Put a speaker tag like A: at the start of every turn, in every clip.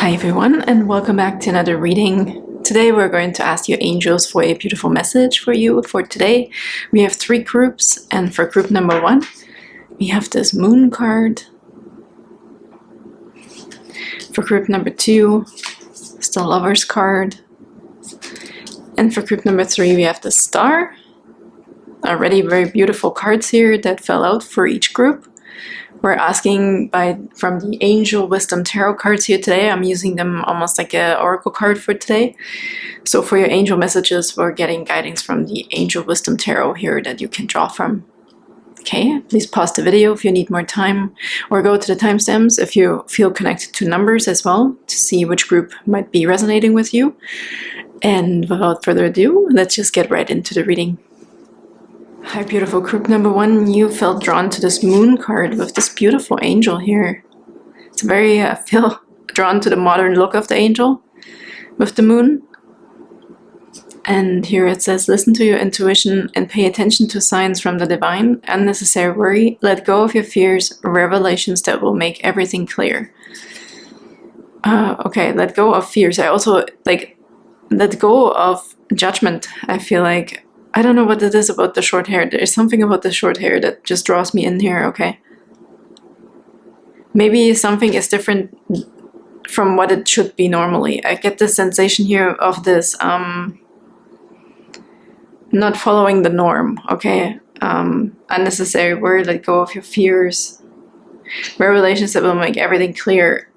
A: Hi everyone, and welcome back to another reading. Today we're going to ask your angels for a beautiful message for you for today. We have 3 groups, and for group number 1, we have this moon card. For group number 2, it's the Lover's card. And for group number 3, we have the Star. Already very beautiful cards here that fell out for each group. We're asking from the Angel Wisdom Tarot cards here today. I'm using them almost like an oracle card for today. So for your angel messages, we're getting guidance from the Angel Wisdom Tarot here that you can draw from. Okay, please pause the video if you need more time, or go to the timestamps if you feel connected to numbers as well to see which group might be resonating with you. And without further ado, let's just get right into the reading. Hi beautiful group number 1, you felt drawn to this moon card with this beautiful angel here. It's very, I feel drawn to the modern look of the angel with the moon. And here it says, listen to your intuition and pay attention to signs from the divine. Unnecessary worry, let go of your fears, revelations that will make everything clear. Okay, let go of fears. I also let go of judgment. I feel like I don't know what it is about the short hair. There's something about the short hair that just draws me in here, okay? Maybe something is different from what it should be normally. I get this sensation here of this not following the norm, okay? Unnecessary worry, let go of your fears. Revelations that will make everything clear.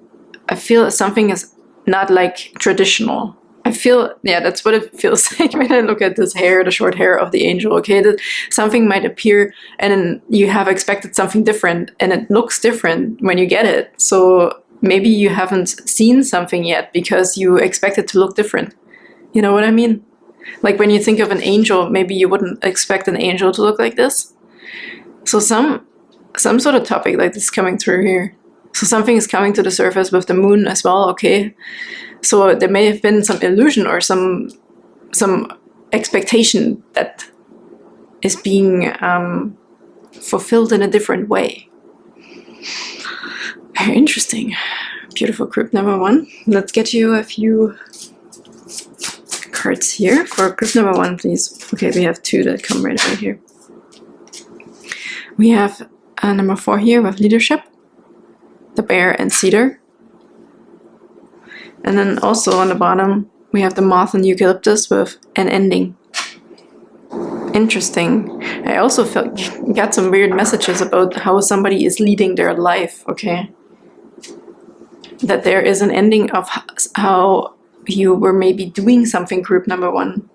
A: I feel something is not like traditional. I feel, yeah, that's what it feels like when I look at this hair, the short hair of the angel, okay? That something might appear and then you have expected something different and it looks different when you get it. So maybe you haven't seen something yet because you expect it to look different. You know what I mean? Like when you think of an angel, maybe you wouldn't expect an angel to look like this. So some sort of topic like this coming through here. So something is coming to the surface with the moon as well, okay? So there may have been some illusion or some expectation that is being fulfilled in a different way. Very interesting. Beautiful group number 1. Let's get you a few cards here for group number 1, please. Okay, we have 2 that come right over here. We have number 4 here with leadership, the bear and cedar. And then also on the bottom, we have the moth and eucalyptus with an ending. Interesting. I also got some weird messages about how somebody is leading their life, okay? That there is an ending of how you were maybe doing something, group number 1.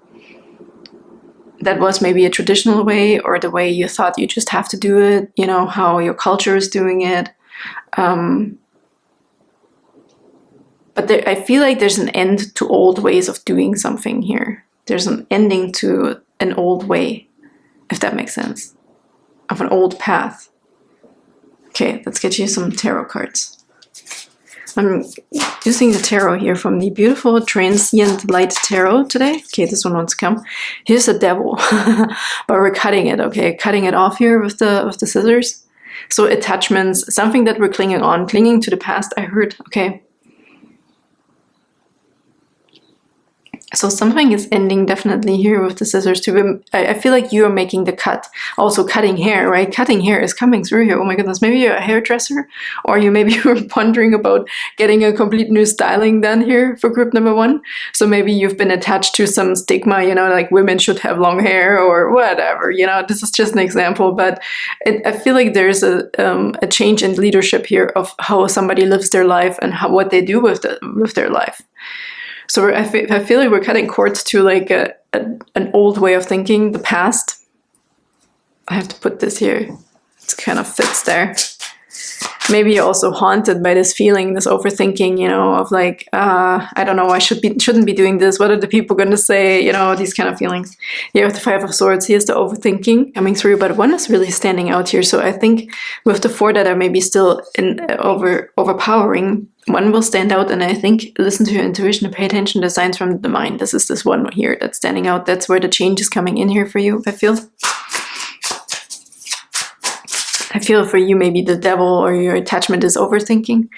A: That was maybe a traditional way or the way you thought you just have to do it, you know, how your culture is doing it. But I feel like there's an end to old ways of doing something here. There's an ending to an old way, if that makes sense, of an old path. Okay, let's get you some tarot cards. I'm using the tarot here from the beautiful Transient Light Tarot today. Okay, this one wants to come. Here's the devil, but we're cutting it, okay? Cutting it off here with the scissors. So attachments, something that we're clinging to the past, I heard, okay? So something is ending definitely here with the scissors too. I feel like you are making the cut. Also cutting hair, right? Cutting hair is coming through here. Oh my goodness, maybe you're a hairdresser, or maybe you're pondering about getting a complete new styling done here for group number 1. So maybe you've been attached to some stigma, you know, like women should have long hair or whatever, you know, this is just an example. But I feel like there's a change in leadership here of how somebody lives their life and what they do with their life. So I feel like we're cutting cords to like an old way of thinking, the past. I have to put this here. It kind of fits there. Maybe you're also haunted by this feeling, this overthinking, you know, of like, I don't know, I shouldn't be doing this. What are the people going to say? You know, these kind of feelings. Here with the 5 of Swords, here's the overthinking coming through, but 1 is really standing out here. So I think with the 4 that are maybe still overpowering, 1 will stand out, and I think listen to your intuition and pay attention to signs from the mind. This is this 1 here that's standing out. That's where the change is coming in here for you, I feel. I feel for you maybe the devil or your attachment is overthinking.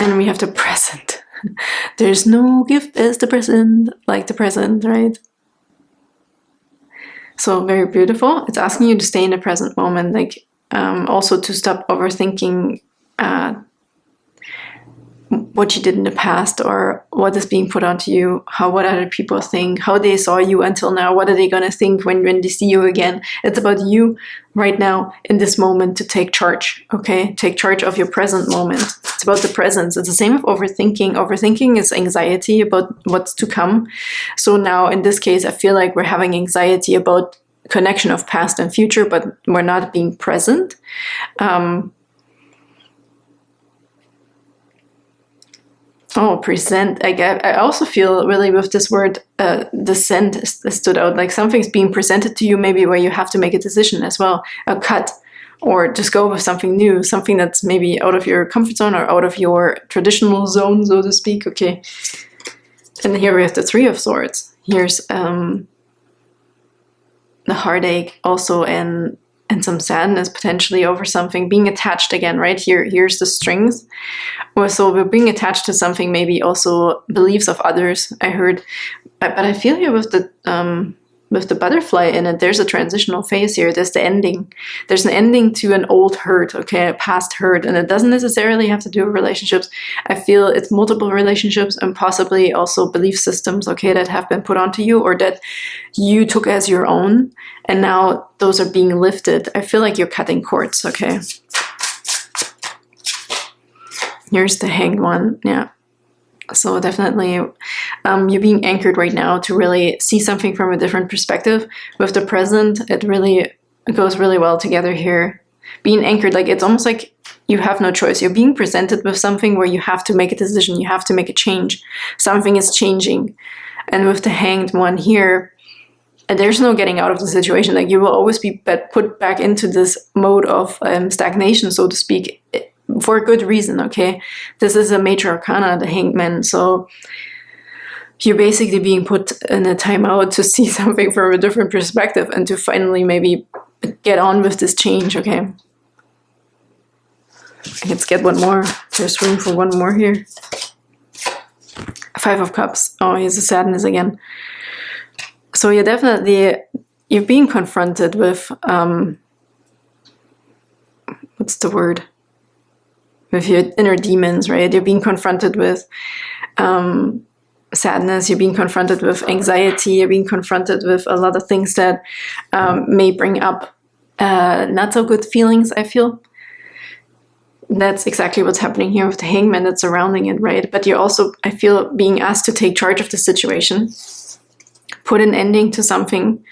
A: And we have the present. There's no gift as the present, like the present, right? So very beautiful. It's asking you to stay in the present moment, like also to stop overthinking what you did in the past or what is being put onto you, what other people think, how they saw you until now, what are they going to think when they see you again. It's about you right now in this moment to take charge, okay? Take charge of your present moment. It's about the presence. It's the same with overthinking. Overthinking is anxiety about what's to come. So now in this case, I feel like we're having anxiety about connection of past and future, but we're not being present. Present. I also feel really with this word, descent stood out. Like something's being presented to you, maybe where you have to make a decision as well, a cut, or just go with something new, something that's maybe out of your comfort zone or out of your traditional zone, so to speak. Okay. And here we have the Three of Swords. Here's the heartache also, and some sadness potentially over something, being attached again, right? Here's the strings. So we're being attached to something, maybe also beliefs of others, I heard. But I feel here with the butterfly in it, there's a transitional phase here. There's the ending. There's an ending to an old hurt, okay, a past hurt. And it doesn't necessarily have to do with relationships. I feel it's multiple relationships and possibly also belief systems, okay, that have been put onto you or that you took as your own. And now those are being lifted. I feel like you're cutting cords, okay. Here's the Hanged One, yeah. So definitely you're being anchored right now to really see something from a different perspective. With the present, it goes really well together here. Being anchored, like it's almost like you have no choice. You're being presented with something where you have to make a decision. You have to make a change. Something is changing. And with the Hanged One here, there's no getting out of the situation. Like you will always be put back into this mode of stagnation, so to speak, for a good reason, okay? This is a major arcana, the Hanged Man, so you're basically being put in a timeout to see something from a different perspective and to finally maybe get on with this change, okay? Let's get one more. There's room for one more here. Five of Cups. Oh, here's the sadness again. So you're being confronted with, what's the word? With your inner demons, right? You're being confronted with sadness, you're being confronted with anxiety, you're being confronted with a lot of things that may bring up not so good feelings, I feel. That's exactly what's happening here with the Hangman that's surrounding it, right? But you're also, I feel, being asked to take charge of the situation, put an ending to something,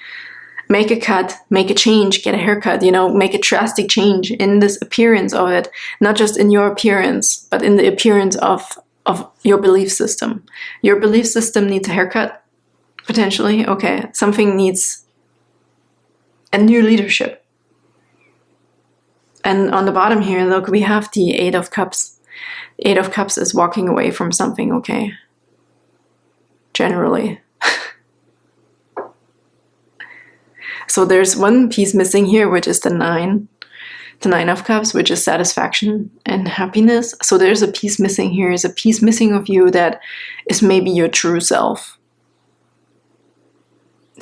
A: make a cut, make a change, get a haircut, make a drastic change in this appearance of it. Not just in your appearance, but in the appearance of your belief system. Your belief system needs a haircut, potentially. Okay, something needs a new leadership. And on the bottom here, look, we have the Eight of Cups. Eight of Cups is walking away from something, okay? Generally. So there's one piece missing here, which is the Nine of Cups, which is satisfaction and happiness. So there's a piece missing here. Is a piece missing of you that is maybe your true self.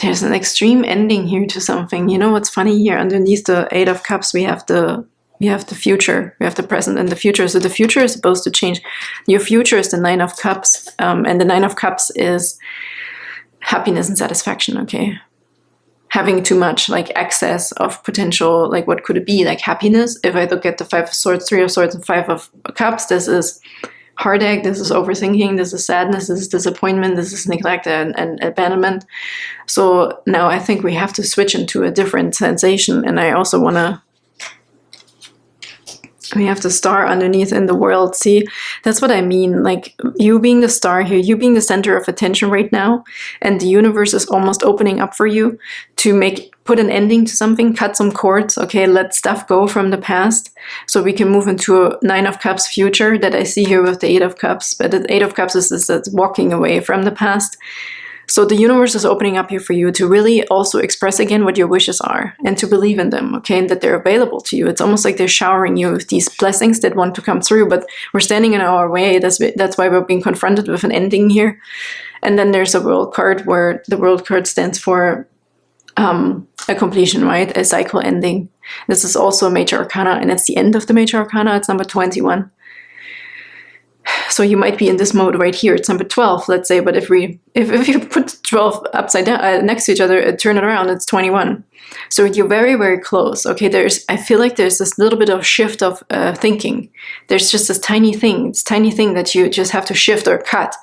A: There's an extreme ending here to something. You know what's funny here? Underneath the Eight of Cups, we have the future, we have the present and the future. So the future is supposed to change. Your future is the Nine of Cups, and the Nine of Cups is happiness and satisfaction, okay? Having too much, like excess of potential, like what could it be? Like happiness. If I look at the Five of Swords, Three of Swords, and Five of Cups, this is heartache, this is overthinking, this is sadness, this is disappointment, this is neglect and abandonment. So now I think we have to switch into a different sensation. And I also we have the star underneath in the world. See, that's what I mean. Like you being the star here, you being the center of attention right now, and the universe is almost opening up for you to put an ending to something, cut some cords, okay, let stuff go from the past so we can move into a Nine of Cups future that I see here with the Eight of Cups. But the Eight of Cups is walking away from the past. So the universe is opening up here for you to really also express again what your wishes are and to believe in them, okay, and that they're available to you. It's almost like they're showering you with these blessings that want to come through, but we're standing in our way. That's why we're being confronted with an ending here. And then there's a world card where the world card stands for a completion, right? A cycle ending. This is also a major arcana, and it's the end of the major arcana. It's number 21. So you might be in this mode right here. It's number 12, let's say. But if you put 12 upside down next to each other, turn it around, it's 21. So you're very, very close. Okay, I feel like there's this little bit of shift of thinking. There's just this tiny thing that you just have to shift or cut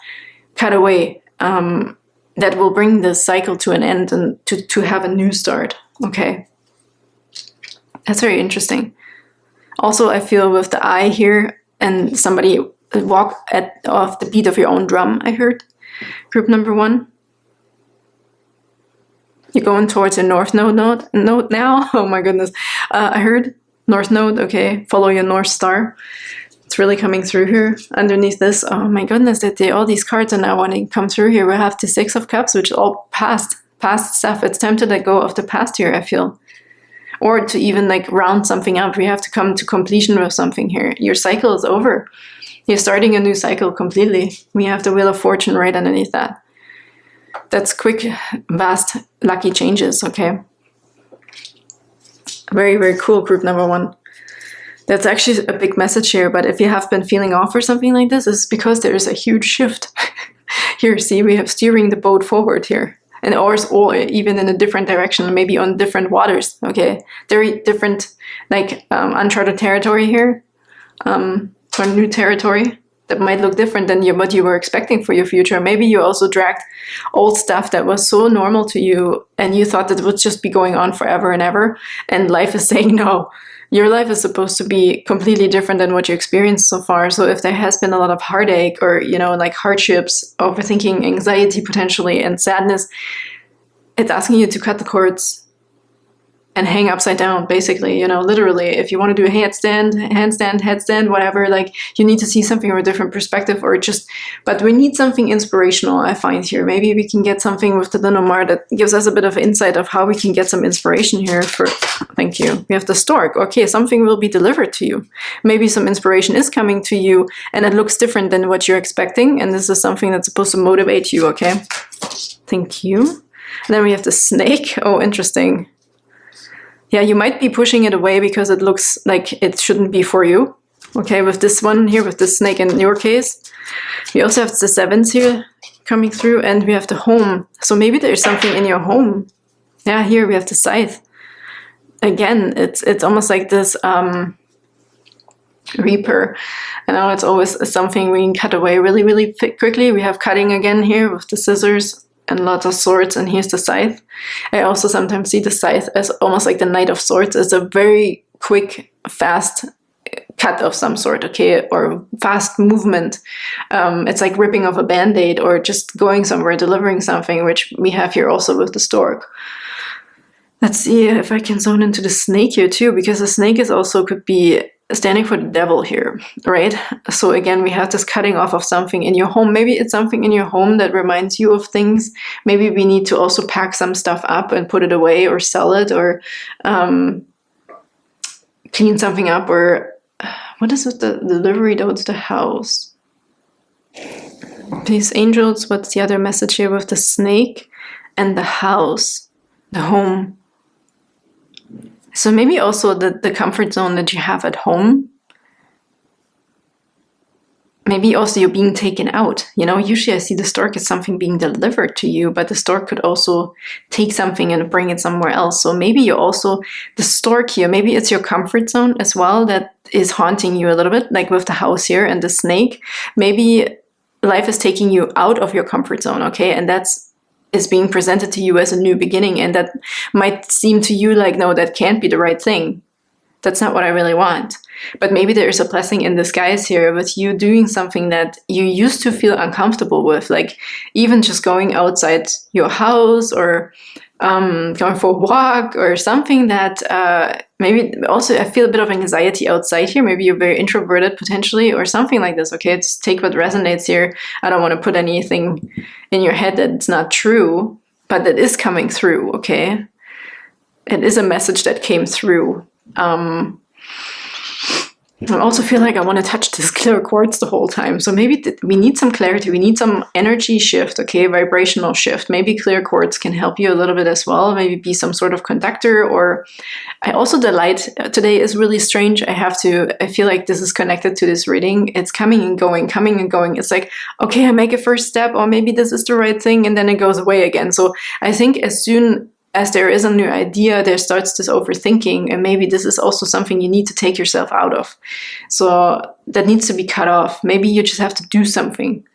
A: away. That will bring the cycle to an end and to have a new start. Okay, that's very interesting. Also, I feel with the eye here and somebody walk off the beat of your own drum, I heard. Group number 1. You're going towards your north node now? Oh my goodness. I heard north node, okay. Follow your north star. It's really coming through here. Underneath this, oh my goodness, all these cards are now wanting to come through here. We have the 6 of Cups, which is all past stuff. It's time to let go of the past here, I feel. Or to even like round something up. We have to come to completion with something here. Your cycle is over. You're starting a new cycle completely. We have the Wheel of Fortune right underneath that. That's quick, vast, lucky changes, okay? Very, very cool, group number 1. That's actually a big message here, but if you have been feeling off or something like this, it's because there is a huge shift. Here, see, we have steering the boat forward here. And or even in a different direction, maybe on different waters, okay? Very different, like uncharted territory here. For new territory that might look different than what you were expecting for your future. Maybe you also dragged old stuff that was so normal to you and you thought that it would just be going on forever and ever. And life is saying, no, your life is supposed to be completely different than what you experienced so far. So if there has been a lot of heartache or, like hardships, overthinking, anxiety potentially, and sadness, it's asking you to cut the cords and hang upside down, basically, literally. If you want to do a handstand, headstand, whatever, like you need to see something from a different perspective but we need something inspirational, I find here. Maybe we can get something with the Lenormand that gives us a bit of insight of how we can get some inspiration here thank you. We have the Stork. Okay, something will be delivered to you. Maybe some inspiration is coming to you and it looks different than what you're expecting. And this is something that's supposed to motivate you, okay? Thank you. And then we have the Snake. Oh, interesting. Yeah, you might be pushing it away because it looks like it shouldn't be for you. Okay, with this one here, with this snake in your case. We also have the 7s here coming through, and we have the home. So maybe there's something in your home. Yeah, here we have the Scythe. Again, it's almost like this Reaper. I know it's always something we can cut away really, really quickly. We have cutting again here with the scissors. And lots of swords, and here's the Scythe. I also sometimes see the Scythe as almost like the Knight of Swords. It's a very quick, fast cut of some sort, okay, or fast movement. It's like ripping off a Band-Aid or just going somewhere, delivering something, which we have here also with the Stork. Let's see if I can zone into the Snake here too, because the Snake is also could be standing for the devil here, right? So again, we have this cutting off of something in your home. Maybe it's something in your home that reminds you of things. Maybe we need to also pack some stuff up and put it away or sell it or clean something up or what is it, the delivery though? It's the house. These angels, what's the other message here with the Snake and the house, the home? So maybe also the comfort zone that you have at home. Maybe also you're being taken out. Usually I see the Stork as something being delivered to you, but the Stork could also take something and bring it somewhere else. So maybe you're also, the Stork here, maybe it's your comfort zone as well that is haunting you a little bit, like with the house here and the Snake. Maybe life is taking you out of your comfort zone, okay? And is being presented to you as a new beginning, and that might seem to you like, no, that can't be the right thing. That's not what I really want. But maybe there's a blessing in disguise here with you doing something that you used to feel uncomfortable with, like even just going outside your house or going for a walk or something that maybe also I feel a bit of anxiety outside here. Maybe you're very introverted potentially or something like this. Okay, just take what resonates here. I don't want to put anything in your head that's not true, but that is coming through. Okay, it is a message that came through. I also feel like I want to touch this clear quartz the whole time. So maybe we need some clarity. We need some energy shift, okay, vibrational shift. Maybe clear quartz can help you a little bit as well. Maybe be some sort of conductor. Or the light today is really strange. I feel like this is connected to this reading. It's coming and going, coming and going. It's like, okay, I make a first step, or maybe this is the right thing, and then it goes away again. So I think as soon as there is a new idea, there starts this overthinking, and maybe this is also something you need to take yourself out of. So that needs to be cut off. Maybe you just have to do something.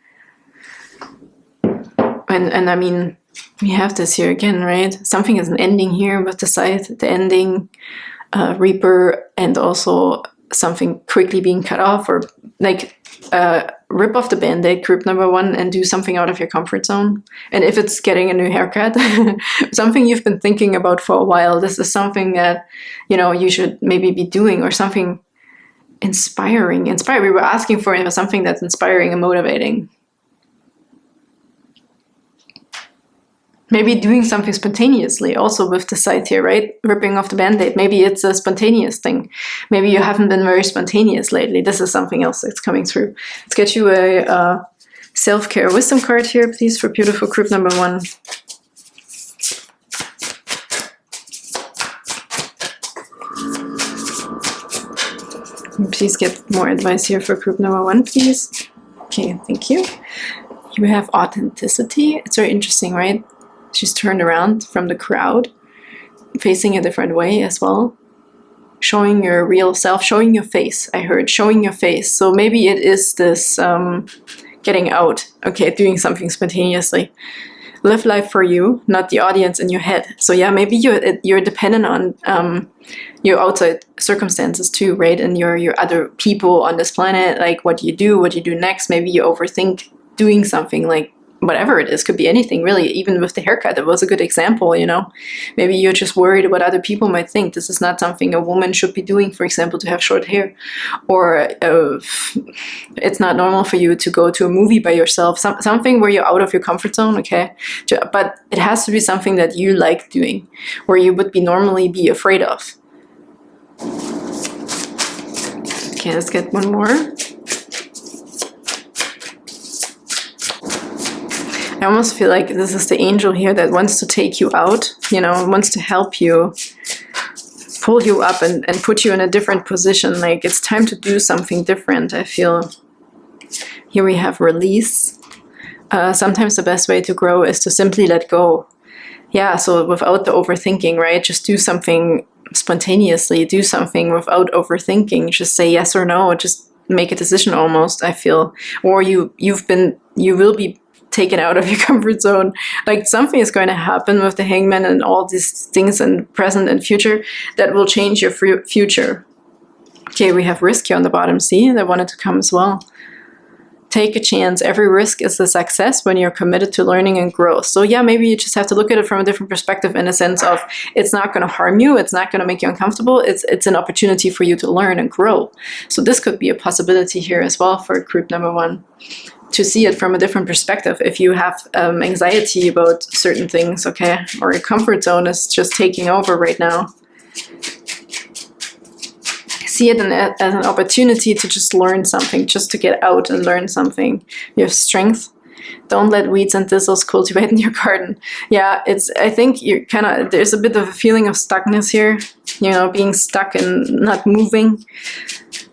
A: And I mean, we have this here again, right? Something is an ending here with the scythe, the ending, reaper, and also something quickly being cut off, or like rip off the band-aid, group number 1, and do something out of your comfort zone. And if it's getting a new haircut, something you've been thinking about for a while, this is something that, you know, you should maybe be doing, or something inspiring. We were asking for something that's inspiring and motivating. Maybe doing something spontaneously, also with the scythe here, right? Ripping off the band-aid. Maybe it's a spontaneous thing. Maybe you haven't been very spontaneous lately. This is something else that's coming through. Let's get you a self-care wisdom card here, please, for beautiful group number 1. Please get more advice here for group number 1, please. Okay, thank you. You have authenticity. It's very interesting, right? She's turned around from the crowd, facing a different way as well. Showing your real self, showing your face. I heard showing your face. So maybe it is this getting out, okay, doing something spontaneously. Live life for you, not the audience in your head. So yeah, maybe you're dependent on your outside circumstances too, right? And your other people on this planet, like what you do next. Maybe you overthink doing something, like whatever it is, could be anything really. Even with the haircut, it was a good example, you know. Maybe you're just worried what other people might think. This is not something a woman should be doing, for example, to have short hair. Or it's not normal for you to go to a movie by yourself. Something where you're out of your comfort zone, okay? But it has to be something that you like doing, where you would normally be afraid of. Okay, let's get one more. I almost feel like this is the angel here that wants to take you out, you know, wants to help you, pull you up and put you in a different position. Like, it's time to do something different, I feel. Here we have release. Sometimes the best way to grow is to simply let go. Yeah, so without the overthinking, right? Just do something spontaneously, do something without overthinking. Just say yes or no, just make a decision almost, I feel. Or you will be taken out of your comfort zone. Like, something is going to happen with the hangman and all these things in present and future that will change your future. Okay, we have risk here on the bottom. See, that wanted to come as well. Take a chance. Every risk is a success when you're committed to learning and growth. So yeah, maybe you just have to look at it from a different perspective, in a sense of it's not going to harm you. It's not going to make you uncomfortable. It's an opportunity for you to learn and grow. So this could be a possibility here as well for group number 1. To see it from a different perspective. If you have anxiety about certain things, okay, or your comfort zone is just taking over right now, see it as an opportunity to just learn something, just to get out and learn something. You have strength. Don't let weeds and thistles cultivate in your garden. Yeah, I think you're there's a bit of a feeling of stuckness here, you know, being stuck and not moving.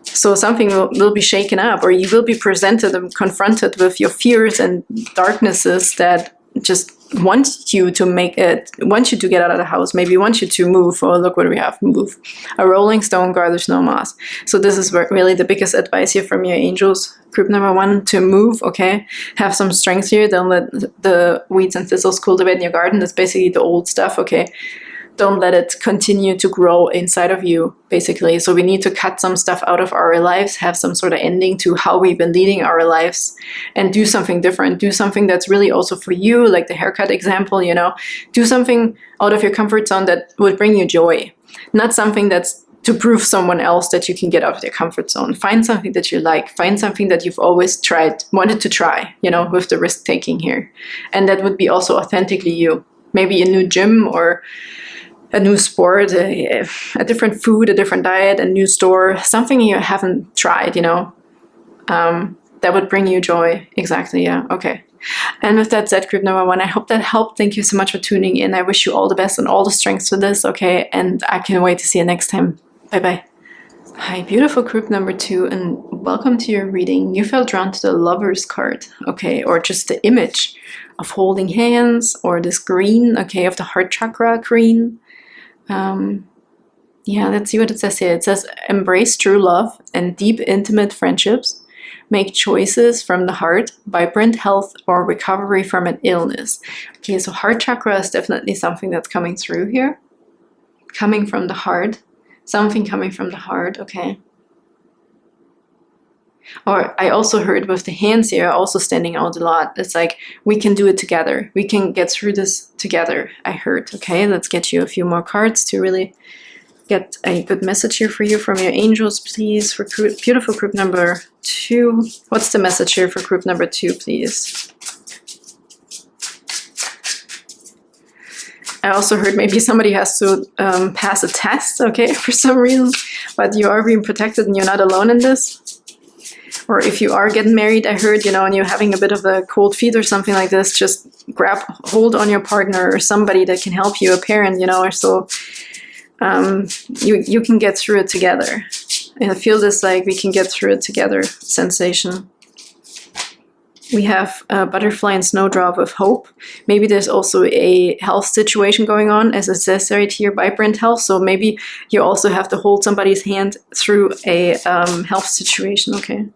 A: So something will be shaken up, or you will be presented and confronted with your fears and darknesses that just want you to get out of the house, maybe want you to move. Oh, look what we have, move. A rolling stone gathers no moss. So this is really the biggest advice here from your angels. Group number 1, to move, okay? Have some strength here. Don't let the weeds and thistles cultivate in your garden. That's basically the old stuff, okay? don't let it continue to grow inside of you, basically. So we need to cut some stuff out of our lives, have some sort of ending to how we've been leading our lives, and do something different. Do something that's really also for you, like the haircut example, you know. Do something out of your comfort zone that would bring you joy. Not something that's to prove someone else that you can get out of your comfort zone. Find something that you like. Find something that you've always wanted to try, you know, with the risk taking here. And that would be also authentically you. Maybe a new gym or a new sport, a different food, a different diet, a new store, something you haven't tried, you know, that would bring you joy. Exactly, yeah, okay. And with that said, group number 1, I hope that helped. Thank you so much for tuning in. I wish you all the best and all the strength for this, okay? And I can't wait to see you next time. Bye-bye. Hi, beautiful group number 2, and welcome to your reading. You felt drawn to the Lover's card, okay, or just the image of holding hands, or this green, okay, of the heart chakra green. Yeah, let's see what it says here. It says, embrace true love and deep, intimate friendships. Make choices from the heart, vibrant health, or recovery from an illness. Okay, so heart chakra is definitely something that's coming through here. Coming from the heart. Something coming from the heart, okay. Or I also heard with the hands here also standing out a lot. It's like, we can do it together. We can get through this together, I heard. Okay, let's get you a few more cards to really get a good message here for you from your angels, please. For beautiful group number 2. What's the message here for group number 2, please? I also heard maybe somebody has to pass a test, okay, for some reason. But you are being protected and you're not alone in this. Or if you are getting married, I heard, you know, and you're having a bit of a cold feet or something like this, just grab hold on your partner or somebody that can help you, a parent, you know, or so. You can get through it together. And I feel this like we can get through it together sensation. We have a butterfly and snowdrop of hope. Maybe there's also a health situation going on, as it says right here, vibrant health. So maybe you also have to hold somebody's hand through a health situation, okay?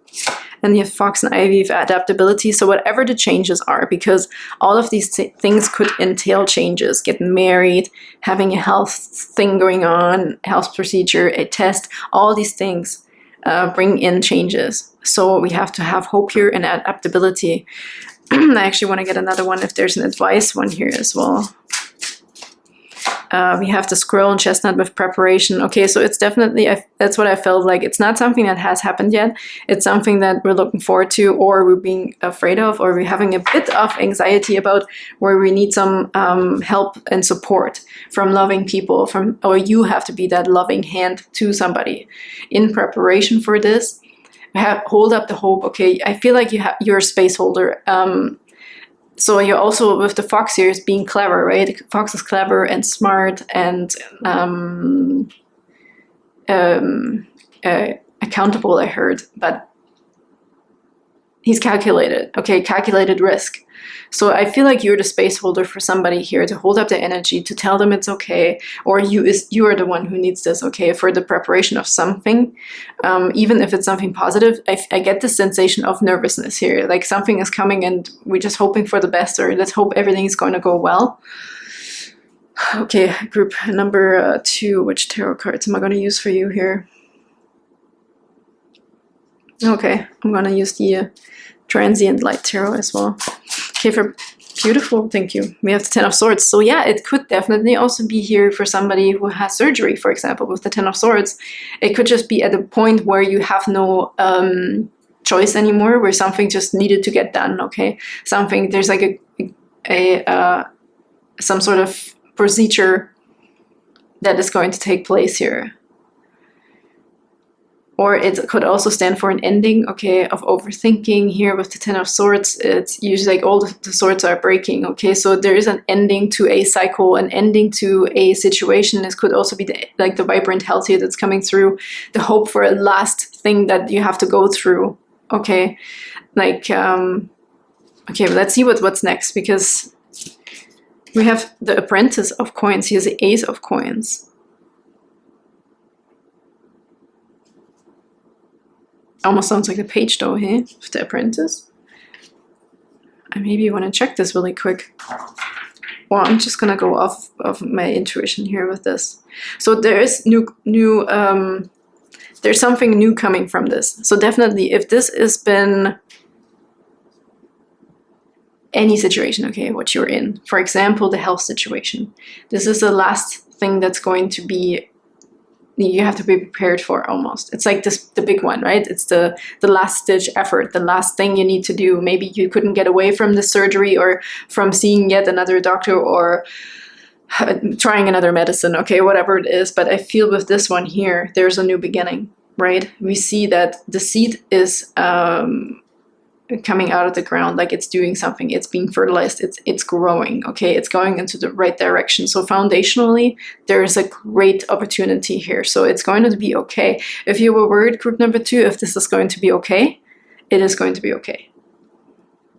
A: And you have fox and ivy, adaptability. So whatever the changes are, because all of these things could entail changes. Getting married, having a health thing going on, health procedure, a test, all these things bring in changes. So we have to have hope here and adaptability. I actually want to get another one if there's an advice one here as well. We have the squirrel and chestnut with preparation. Okay, so it's definitely, that's what I felt like. It's not something that has happened yet. It's something that we're looking forward to, or we're being afraid of, or we're having a bit of anxiety about, where we need some help and support from loving people, or you have to be that loving hand to somebody in preparation for this. Hold up the hope. Okay, I feel like you're a space holder. So you're also, with the fox here, is being clever, right? The fox is clever and smart and accountable, I heard. But he's calculated. Okay, calculated risk. So I feel like you're the space holder for somebody here, to hold up their energy, to tell them it's okay, or you are the one who needs this, okay, for the preparation of something. Even if it's something positive, I get this sensation of nervousness here, like something is coming and we're just hoping for the best, or let's hope everything is going to go well. Okay, group number 2, which tarot cards am I going to use for you here? Okay, I'm going to use the Transient Light Tarot as well. Okay, for beautiful, thank you. We have the Ten of Swords. So yeah, it could definitely also be here for somebody who has surgery, for example, with the Ten of Swords. It could just be at a point where you have no choice anymore, where something just needed to get done, okay? Something, there's like some sort of procedure that is going to take place here. Or it could also stand for an ending, okay, of overthinking. Here with the Ten of Swords, it's usually like all the swords are breaking, okay? So there is an ending to a cycle, an ending to a situation. This could also be like the vibrant health here that's coming through, the hope for a last thing that you have to go through, okay? Like, okay, let's see what's next, because we have the Apprentice of Coins. Here's the Ace of Coins. Almost sounds like a page though, hey? Of the Apprentice. I maybe want to check this really quick. well, I'm just gonna go off of my intuition here with this. So there is there's something new coming from this. So definitely, if this has been any situation, okay, what you're in, for example, the health situation, this is the last thing that's going to be, you have to be prepared for almost. It's like this, the big one, right? It's the last ditch effort, the last thing you need to do. Maybe you couldn't get away from the surgery or from seeing yet another doctor or trying another medicine, okay, whatever it is. But I feel with this one here, there's a new beginning, right? We see that the seed is coming out of the ground, like it's doing something, it's being fertilized, it's growing, okay, it's going into the right direction. So foundationally, there is a great opportunity here. So it's going to be okay. If you were worried, group number 2, if this is going to be okay, it is going to be okay.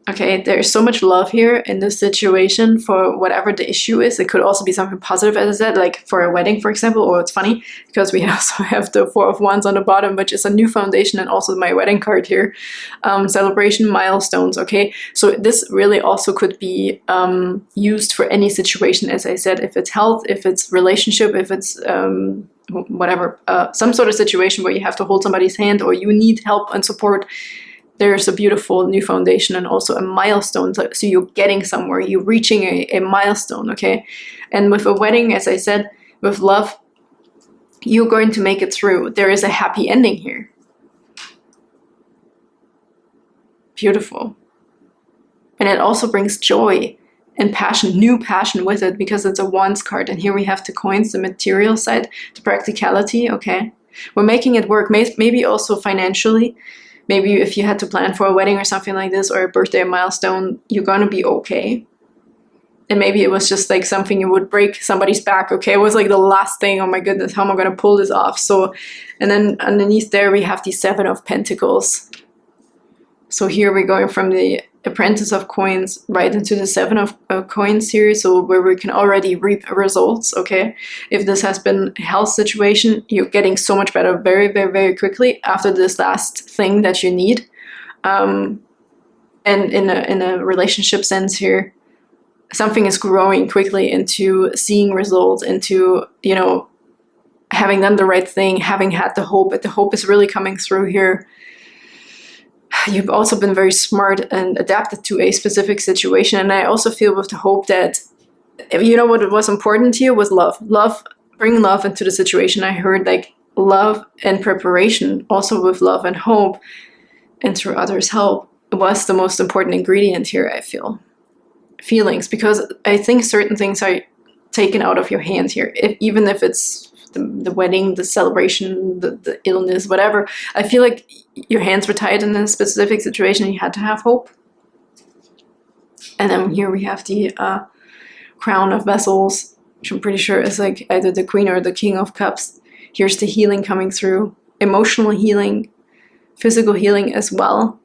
A: Okay, there's so much love here in this situation for whatever the issue is. It could also be something positive, as I said, like for a wedding, for example. Or it's funny because we also have the 4 of Wands on the bottom, which is a new foundation, and also my wedding card here. Celebration, milestones, okay? So this really also could be used for any situation, as I said, if it's health, if it's relationship, if it's whatever, some sort of situation where you have to hold somebody's hand or you need help and support. There's a beautiful new foundation and also a milestone. So you're getting somewhere, you're reaching a milestone, okay? And with a wedding, as I said, with love, you're going to make it through. There is a happy ending here. Beautiful. And it also brings joy and passion, new passion with it, because it's a Wands card. And here we have the coins, the material side, the practicality, okay? We're making it work, maybe also financially. Maybe if you had to plan for a wedding or something like this, or a birthday milestone, you're gonna be okay. And maybe it was just like something you would break somebody's back, okay? It was like the last thing, oh my goodness, how am I gonna pull this off? So, and then underneath there we have the 7 of Pentacles. So here we're going from the Apprentice of Coins right into the 7 of Coins here, so where we can already reap results, okay? If this has been a health situation, you're getting so much better very, very, very quickly after this last thing that you need. And in a relationship sense here, something is growing quickly into seeing results, into, you know, having done the right thing, having had the hope, but the hope is really coming through here. You've also been very smart and adapted to a specific situation. And I also feel with the hope that, you know, what was important here was love. Love, bring love into the situation. I heard like love and preparation, also with love and hope, and through others' help, was the most important ingredient here, I feel. Feelings, because I think certain things are taken out of your hands here, even if it's the wedding, the celebration, the illness, whatever. I feel like your hands were tied in a specific situation and you had to have hope. And then here we have the Crown of Vessels, which I'm pretty sure is like either the Queen or the King of Cups. Here's the healing coming through. Emotional healing, physical healing as well.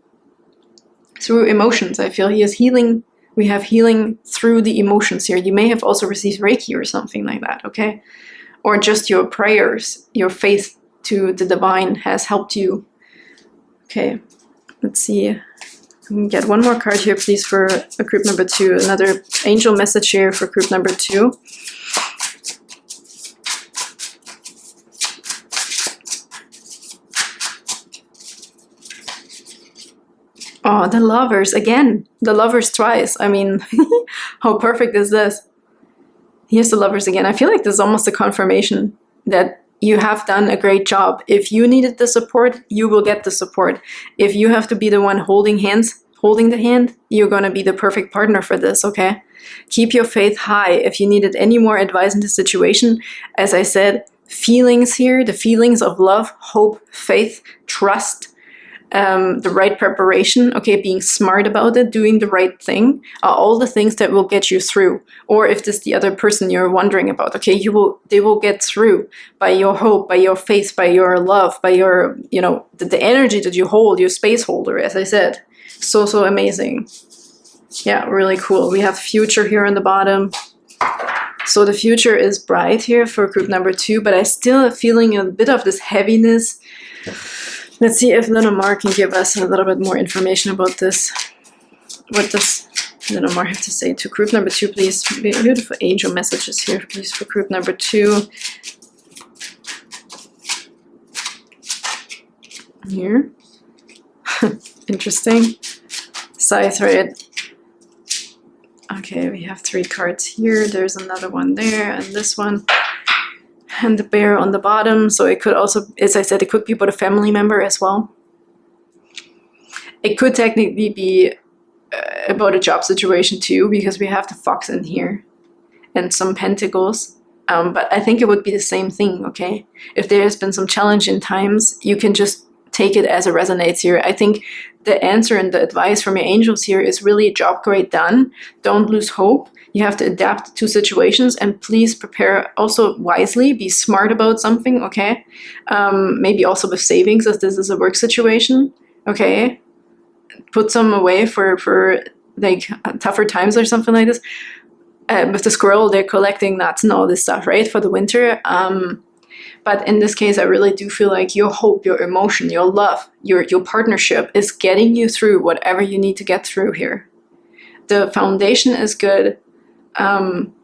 A: Through emotions, I feel he is healing. We have healing through the emotions here. You may have also received Reiki or something like that, okay? Or just your prayers, your faith to the divine has helped you. Okay, let's see. I can get one more card here, please, for a group number 2. Another angel message here for group number 2. Oh, the Lovers, again. The Lovers twice. I mean, how perfect is this? Here's the Lovers again. I feel like this is almost a confirmation that you have done a great job. If you needed the support, you will get the support. If you have to be the one holding the hand, you're going to be the perfect partner for this, okay? Keep your faith high. If you needed any more advice in this situation, as I said, feelings here, the feelings of love, hope, faith, trust, the right preparation, okay, being smart about it, doing the right thing, are all the things that will get you through. Or if this is the other person you're wondering about, okay, they will get through by your hope, by your faith, by your love, by your, you know, the energy that you hold, your space holder, as I said. So amazing. Yeah, really cool. We have future here on the bottom. So the future is bright here for group number 2, but I still am feeling a bit of this heaviness. Let's see if Lenormand can give us a little bit more information about this. What this little more I have to say to group number 2, please. Beautiful angel messages here, please, for group number 2. Here. Interesting. Scythe, right? Okay, we have 3 cards here. There's another one there, and this one. And the bear on the bottom. So it could also, as I said, it could be about a family member as well. It could technically be about a job situation too, because we have the fox in here and some pentacles. But I think it would be the same thing, okay? If there has been some challenging times, you can just take it as it resonates here. I think the answer and the advice from your angels here is really job great done. Don't lose hope. You have to adapt to situations, and please prepare also wisely. Be smart about something, okay? Maybe also with savings, as this is a work situation, okay? Put some away for like tougher times or something like this. With the squirrel, they're collecting nuts and all this stuff, right, for the winter. But in this case, I really do feel like your hope, your emotion, your love, your partnership is getting you through whatever you need to get through here. The foundation is good.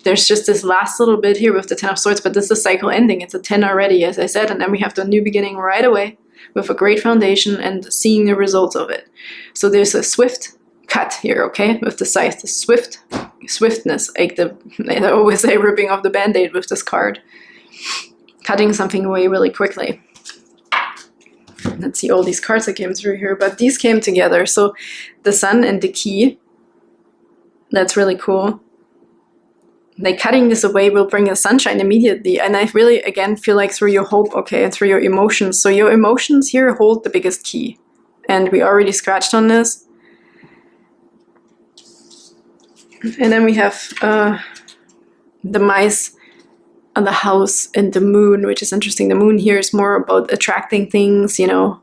A: There's just this last little bit here with the 10 of Swords, but this is a cycle ending. It's a 10 already, as I said, and then we have the new beginning right away with a great foundation and seeing the results of it. So there's a swift cut here, okay, with the scythe, the swiftness, like I always say, ripping off the band-aid with this card. Cutting something away really quickly. Let's see all these cards that came through here, but these came together. So the sun and the key, that's really cool. Like cutting this away will bring the sunshine immediately. And I really, again, feel like through your hope, okay, and through your emotions. So your emotions here hold the biggest key. And we already scratched on this. And then we have the mice on the house and the moon, which is interesting. The moon here is more about attracting things, you know,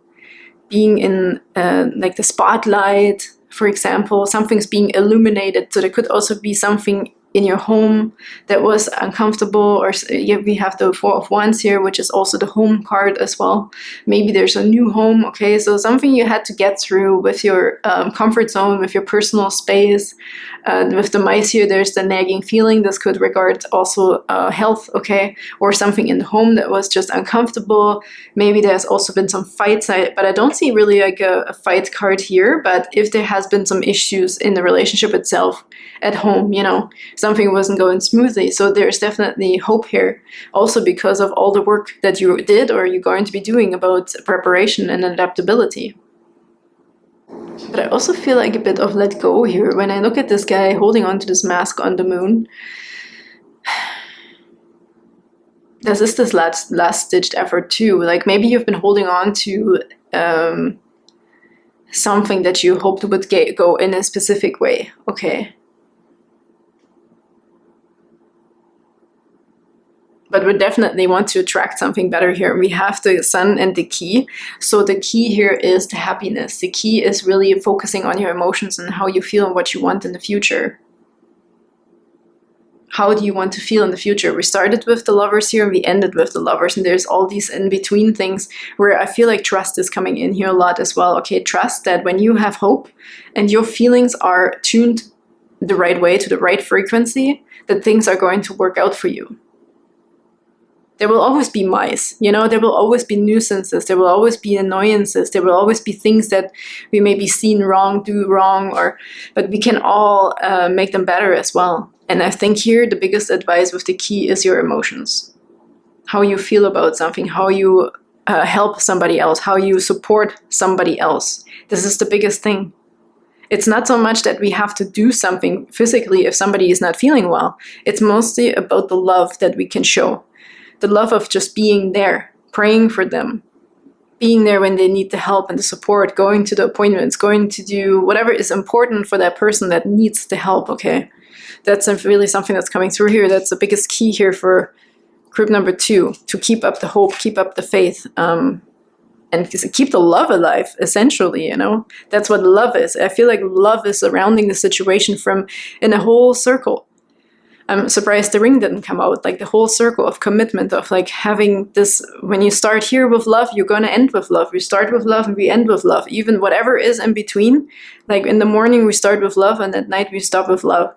A: being in like the spotlight, for example. Something's being illuminated. So there could also be something in your home that was uncomfortable, or yeah, we have the 4 of Wands here, which is also the home card as well. Maybe there's a new home, okay? So something you had to get through with your comfort zone, with your personal space. With the mice here, there's the nagging feeling. This could regard also health, okay? Or something in the home that was just uncomfortable. Maybe there's also been some fights, but I don't see really like a fight card here. But if there has been some issues in the relationship itself at home, you know, something wasn't going smoothly. So there's definitely hope here, also because of all the work that you did or you're going to be doing about preparation and adaptability. But I also feel like a bit of let go here when I look at this guy holding on to this mask on the moon. This is this last-ditched effort too. Like maybe you've been holding on to something that you hoped would go in a specific way, okay? But we definitely want to attract something better here. We have the sun and the key. So the key here is the happiness. The key is really focusing on your emotions and how you feel and what you want in the future. How do you want to feel in the future? We started with the Lovers here and we ended with the Lovers. And there's all these in-between things where I feel like trust is coming in here a lot as well. Okay, trust that when you have hope and your feelings are tuned the right way to the right frequency, that things are going to work out for you. There will always be mice, you know, there will always be nuisances, there will always be annoyances, there will always be things that we may be seen wrong, do wrong, but we can all make them better as well. And I think here the biggest advice with the key is your emotions. How you feel about something, how you help somebody else, how you support somebody else. This is the biggest thing. It's not so much that we have to do something physically if somebody is not feeling well. It's mostly about the love that we can show. The love of just being there, praying for them, being there when they need the help and the support, going to the appointments, going to do whatever is important for that person that needs the help, okay? That's really something that's coming through here. That's the biggest key here for group number 2, to keep up the hope, keep up the faith, and keep the love alive, essentially, you know? That's what love is. I feel like love is surrounding the situation from in a whole circle. I'm surprised the ring didn't come out. Like the whole circle of commitment of like having this, when you start here with love, you're going to end with love. We start with love and we end with love. Even whatever is in between, like in the morning we start with love and at night we stop with love.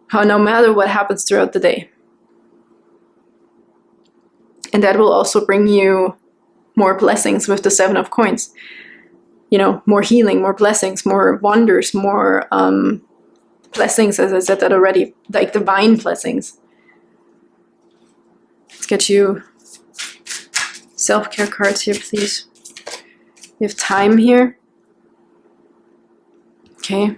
A: How no matter what happens throughout the day. And that will also bring you more blessings with the 7 of coins. You know, more healing, more blessings, more wonders, more blessings, as I said that already, like divine blessings. Let's get you self-care cards here, please. We have time here. Okay.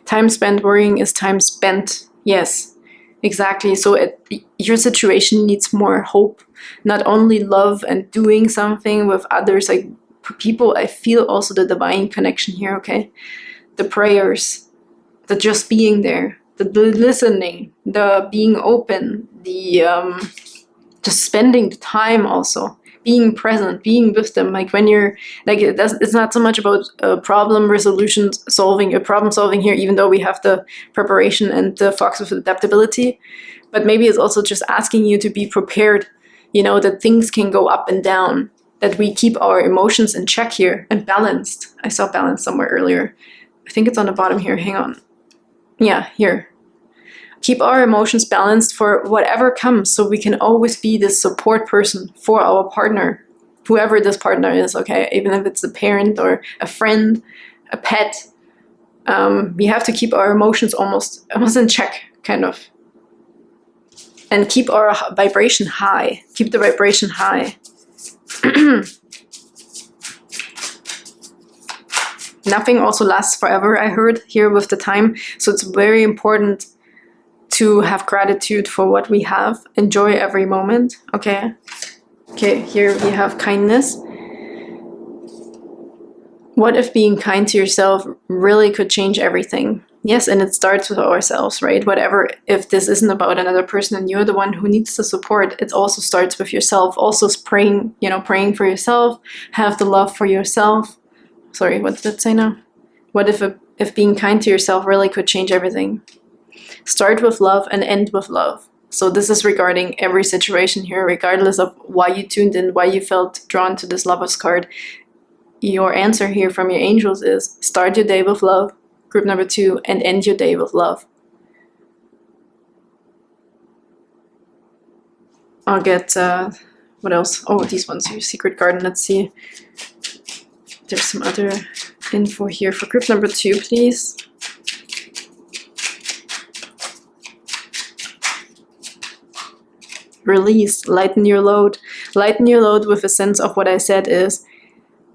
A: Time spent worrying is time spent. Yes, exactly. So your situation needs more hope, not only love and doing something with others, like people. I feel also the divine connection here, okay? The prayers, the just being there, the listening, the being open, the just spending the time also, being present, being with them. Like when you're, like it's not so much about problem resolution solving, problem solving here, even though we have the preparation and the fox with adaptability, but maybe it's also just asking you to be prepared, you know, that things can go up and down, that we keep our emotions in check here and balanced. I saw balance somewhere earlier. I think it's on the bottom here. Hang on. Yeah, here. Keep our emotions balanced for whatever comes, so we can always be this support person for our partner, whoever this partner is, okay? Even if it's a parent or a friend, a pet. We have to keep our emotions almost in check, kind of. And keep our vibration high. Keep the vibration high. Nothing also lasts forever, I heard here with the time. So it's very important to have gratitude for what we have. Enjoy every moment, okay? Okay, here we have kindness. What if being kind to yourself really could change everything? Yes, and it starts with ourselves, right? Whatever, if this isn't about another person and you're the one who needs the support, it also starts with yourself. Also praying, you know, praying for yourself, have the love for yourself. Sorry, what did it say now? What if being kind to yourself really could change everything? Start with love and end with love. So this is regarding every situation here, regardless of why you tuned in, why you felt drawn to this Lovers card. Your answer here from your angels is start your day with love, group number 2, and end your day with love. I'll get, what else? Oh, these ones here, Secret Garden, let's see. There's some other info here for group number 2, please. Release, lighten your load. Lighten your load with a sense of what I said is,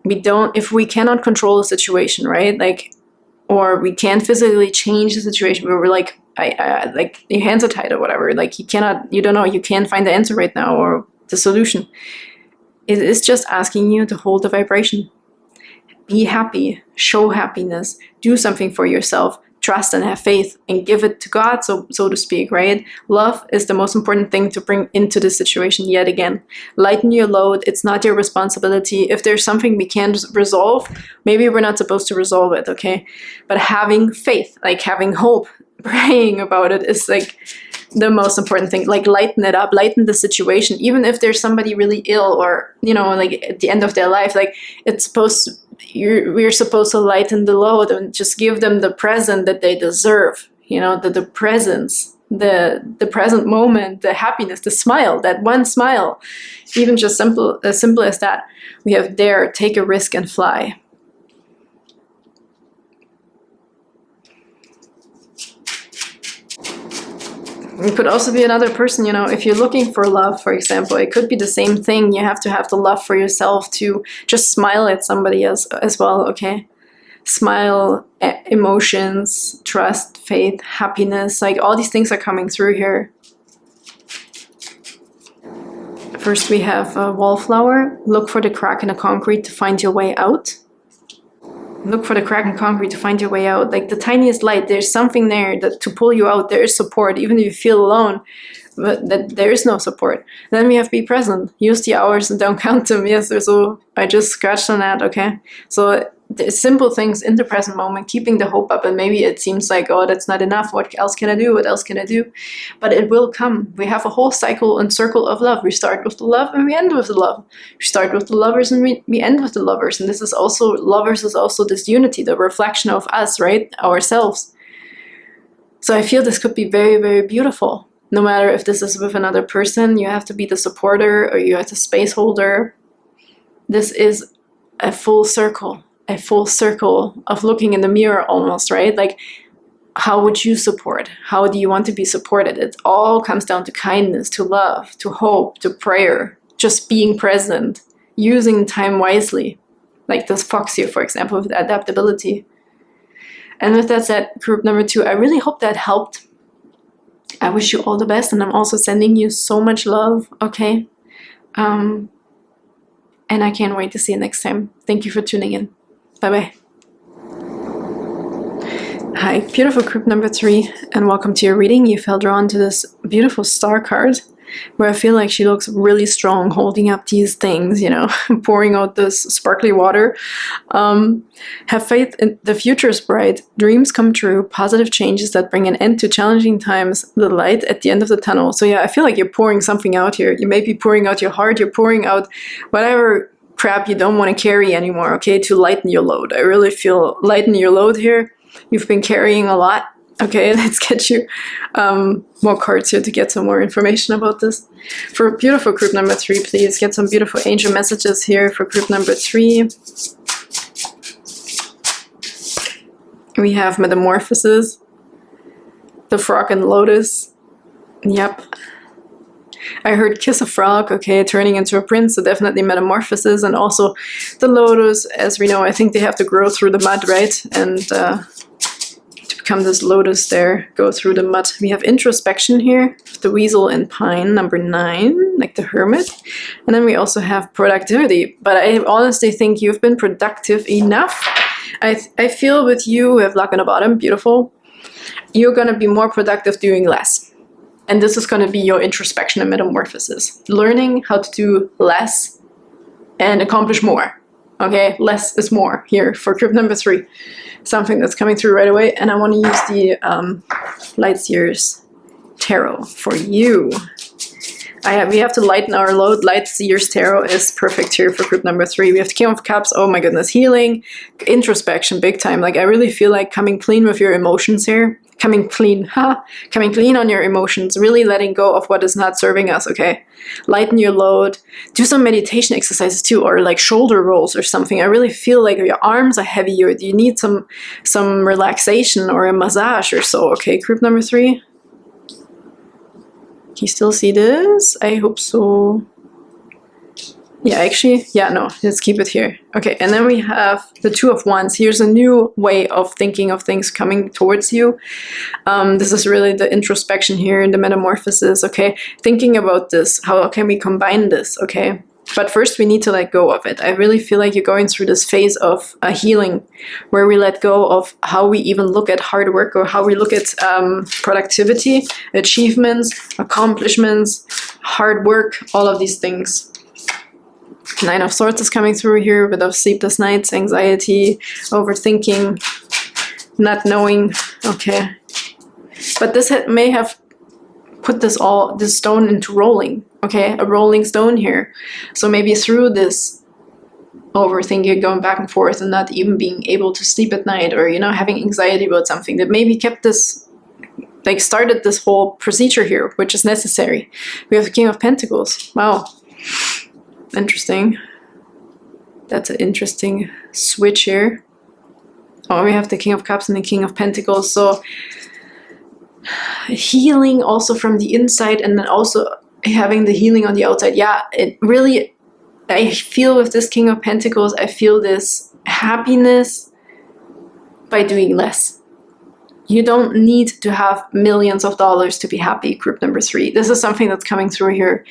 A: if we cannot control the situation, right? Like, or we can't physically change the situation where we're like, like your hands are tied or whatever. Like you don't know, you can't find the answer right now or the solution. It is just asking you to hold the vibration. Be happy, show happiness, do something for yourself, trust and have faith and give it to God, so to speak, right? Love is the most important thing to bring into this situation yet again. Lighten your load. It's not your responsibility. If there's something we can't resolve, maybe we're not supposed to resolve it, okay? But having faith, like having hope, praying about it is like the most important thing. Like lighten it up, lighten the situation. Even if there's somebody really ill or, you know, like at the end of their life, like we're supposed to lighten the load and just give them the present that they deserve. You know, the presence, the present moment, the happiness, the smile, that one smile. Even just as simple as that. We have dare, take a risk and fly. It could also be another person, you know, if you're looking for love, for example, it could be the same thing. You have to have the love for yourself to just smile at somebody else as well, okay? Smile, emotions, trust, faith, happiness, like all these things are coming through here. First we have a wallflower. Look for the crack in the concrete to find your way out. Look for the crack in concrete to find your way out. Like the tiniest light, there's something there that to pull you out. There is support, even if you feel alone, but that there is no support. Then we have be present. Use the hours and don't count them. Yes, I just scratched on that, okay? So the simple things in the present moment, keeping the hope up. And maybe it seems like, oh, that's not enough. What else can I do? What else can I do? But it will come. We have a whole cycle and circle of love. We start with the love and we end with the love. We start with the lovers and we end with the lovers. And this is also, lovers is also this unity, the reflection of us, right? Ourselves. So I feel this could be very, very beautiful. No matter if this is with another person, you have to be the supporter or you have the space holder. This is a full circle of looking in the mirror almost, right? Like, how would you support? How do you want to be supported? It all comes down to kindness, to love, to hope, to prayer, just being present, using time wisely. Like this fox here, for example, with adaptability. And with that said, group number 2, I really hope that helped. I wish you all the best, and I'm also sending you so much love, okay? And I can't wait to see you next time. Thank you for tuning in. Bye-bye. Hi, beautiful group number 3, and welcome to your reading. You felt drawn to this beautiful star card, where I feel like she looks really strong, holding up these things, you know, pouring out this sparkly water. Have faith in the future is bright, dreams come true, positive changes that bring an end to challenging times, the light at the end of the tunnel. So yeah, I feel like you're pouring something out here. You may be pouring out your heart, you're pouring out whatever crap you don't want to carry anymore, okay, to lighten your load. I really feel lighten your load here. You've been carrying a lot. Okay, let's get you more cards here to get some more information about this. For beautiful group number 3, please get some beautiful angel messages here for group number 3. We have Metamorphosis, the Frog and Lotus. Yep. I heard Kiss a Frog, okay, turning into a prince, so definitely Metamorphosis. And also the Lotus, as we know, I think they have to grow through the mud, right? And become this lotus there, go through the mud. We have introspection here, the Weasel and Pine, number 9, like the Hermit. And then we also have productivity. But I honestly think you've been productive enough. I feel with you, we have luck on the bottom, beautiful. You're going to be more productive doing less. And this is going to be your introspection and metamorphosis. Learning how to do less and accomplish more. Okay, less is more here for group number 3. Something that's coming through right away. And I want to use the Light Seers Tarot for you. We have to lighten our load. Light Seers Tarot is perfect here for group number 3. We have the King of Cups. Oh my goodness, healing, introspection, big time. Like, I really feel like coming clean with your emotions here. Coming clean, coming clean on your emotions, really letting go of what is not serving us, okay? Lighten your load. Do some meditation exercises too, or like shoulder rolls or something. I really feel like your arms are heavy, or you need some relaxation or a massage or so, okay? Group number 3. Can you still see this? I hope so. Yeah, actually, yeah, no, let's keep it here. Okay, and then we have the Two of Wands. Here's a new way of thinking of things coming towards you. This is really the introspection here, the metamorphosis, okay? Thinking about this, how can we combine this, okay? But first we need to let go of it. I really feel like you're going through this phase of healing, where we let go of how we even look at hard work, or how we look at productivity, achievements, accomplishments, hard work, all of these things. 9 of Swords is coming through here, with of sleepless nights, anxiety, overthinking, not knowing, okay. But this may have put this stone into rolling, okay, a rolling stone here. So maybe through this overthinking, going back and forth, and not even being able to sleep at night, or, you know, having anxiety about something, that maybe kept this, like, started this whole procedure here, which is necessary. We have the King of Pentacles. Wow. Interesting. That's an interesting switch here. Oh, we have the King of Cups and the King of Pentacles. So healing also from the inside, and then also having the healing on the outside. Yeah, it really, I feel with this King of Pentacles, I feel this happiness by doing less. You don't need to have millions of dollars to be happy, group number 3. This is something that's coming through here.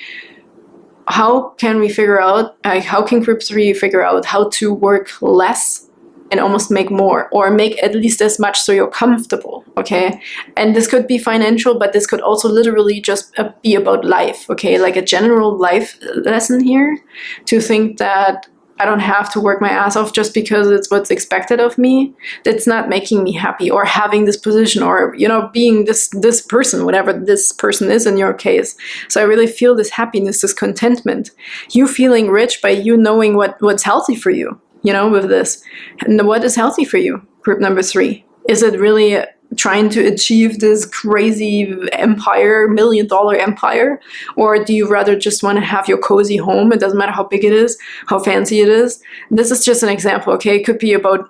A: How can we figure out, how can group 3 figure out how to work less and almost make more, or make at least as much so you're comfortable, okay? And this could be financial, but this could also literally just be about life, okay? Like a general life lesson here, to think that I don't have to work my ass off just because it's what's expected of me. That's not making me happy, or having this position, or, you know, being this person, whatever this person is in your case. So I really feel this happiness, this contentment. You feeling rich by you knowing what's healthy for you, you know, with this. And what is healthy for you? Group number 3. Is it really trying to achieve this crazy empire, $1 million empire? Or do you rather just want to have your cozy home? It doesn't matter how big it is, how fancy it is. This is just an example, okay? It could be about,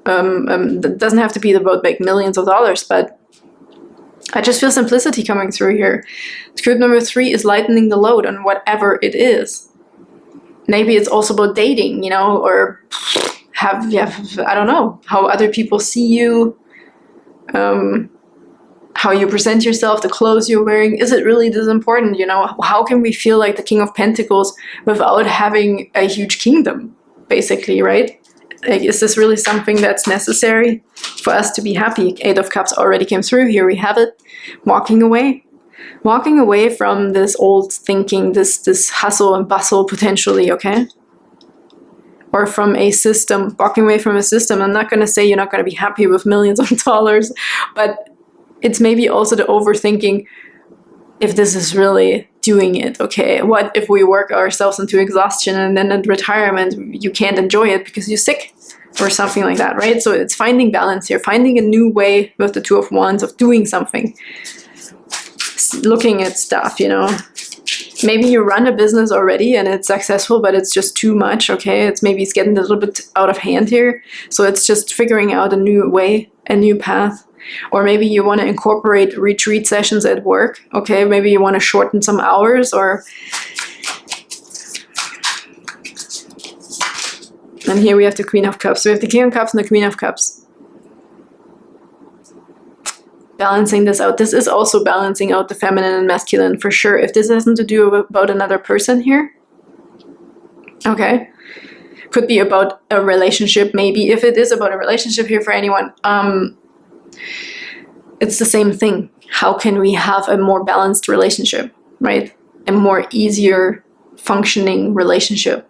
A: it doesn't have to be about like millions of dollars, but I just feel simplicity coming through here. Group number 3 is lightening the load on whatever it is. Maybe it's also about dating, you know, or have I don't know, how other people see you, how you present yourself, the clothes you're wearing. Is it really this important? You know, how can we feel like the King of Pentacles without having a huge kingdom, basically, right? Like, is this really something that's necessary for us to be happy? 8 of Cups already came through. Here we have it. Walking away. Walking away from this old thinking, this hustle and bustle potentially, okay? Or from a system, walking away from a system. I'm not going to say you're not going to be happy with millions of dollars, but it's maybe also the overthinking, if this is really doing it, okay? What if we work ourselves into exhaustion and then at retirement you can't enjoy it because you're sick or something like that, right? So it's finding balance here, finding a new way with the 2 of Wands of doing something, looking at stuff, you know. Maybe you run a business already and it's successful, but it's just too much, okay? It's getting a little bit out of hand here. So it's just figuring out a new way, a new path. Or maybe you want to incorporate retreat sessions at work, okay? Maybe you want to shorten some hours, or... And here we have the Queen of Cups. So we have the King of Cups and the Queen of Cups. Balancing this out. This is also balancing out the feminine and masculine for sure. If this hasn't to do about another person here, okay, could be about a relationship maybe. If it is about a relationship here for anyone, it's the same thing. How can we have a more balanced relationship, right? A more easier functioning relationship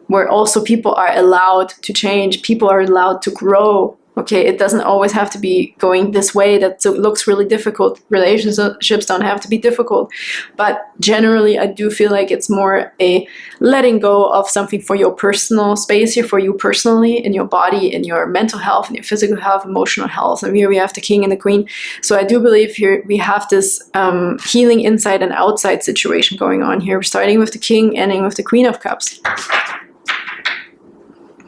A: where also people are allowed to change, people are allowed to grow. Okay, it doesn't always have to be going this way. That looks really difficult. Relationships don't have to be difficult. But generally, I do feel like it's more a letting go of something for your personal space here, for you personally, in your body, in your mental health, in your physical health, emotional health. And here we have the King and the Queen. So I do believe here we have this healing inside and outside situation going on here, starting with the King, ending with the Queen of Cups.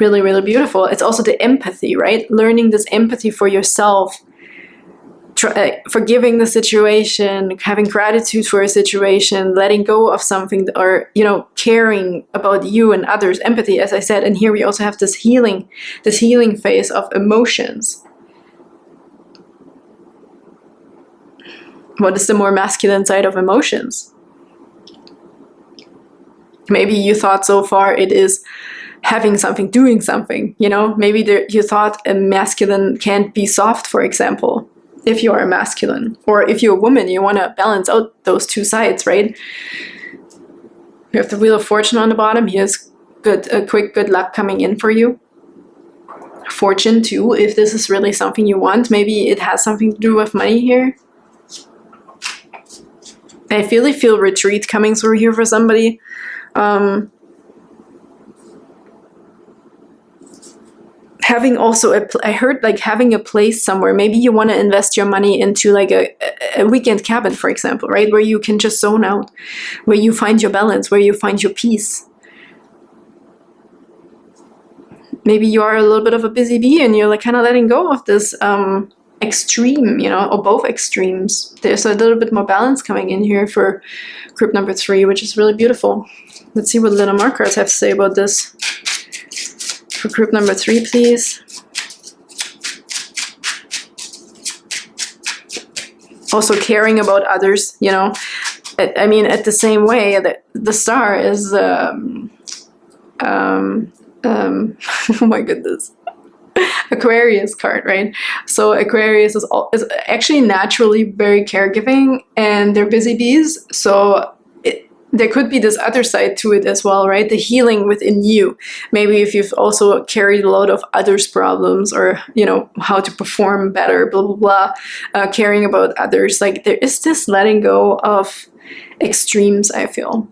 A: Really, really beautiful. It's also the empathy, right? Learning this empathy for yourself, forgiving the situation, having gratitude for a situation, letting go of something, or, you know, caring about you and others. Empathy, as I said. And here we also have this healing phase of emotions. What is the more masculine side of emotions? Maybe you thought so far it is having something, doing something, you know, maybe you thought a masculine can't be soft, for example, if you are a masculine, or if you're a woman, you want to balance out those two sides, right? You have the Wheel of Fortune on the bottom. Here's a quick good luck coming in for you. Fortune too, if this is really something you want. Maybe it has something to do with money here. I feel retreat coming through here for somebody. Having also I heard like having a place somewhere. Maybe you want to invest your money into like a weekend cabin, for example, right? Where you can just zone out, where you find your balance, where you find your peace. Maybe you are a little bit of a busy bee and you're like kind of letting go of this extreme, you know, or both extremes. There's a little bit more balance coming in here for group number 3, which is really beautiful. Let's see what Lenormand cards have to say about this. For group number 3, please. Also caring about others, you know. I mean, at the same way that the Star is, oh my goodness, Aquarius card, right? So Aquarius is actually naturally very caregiving, and they're busy bees. So there could be this other side to it as well, right? The healing within you. Maybe if you've also carried a lot of others' problems, or, you know, how to perform better, blah, blah, blah, caring about others. Like, there is this letting go of extremes, I feel.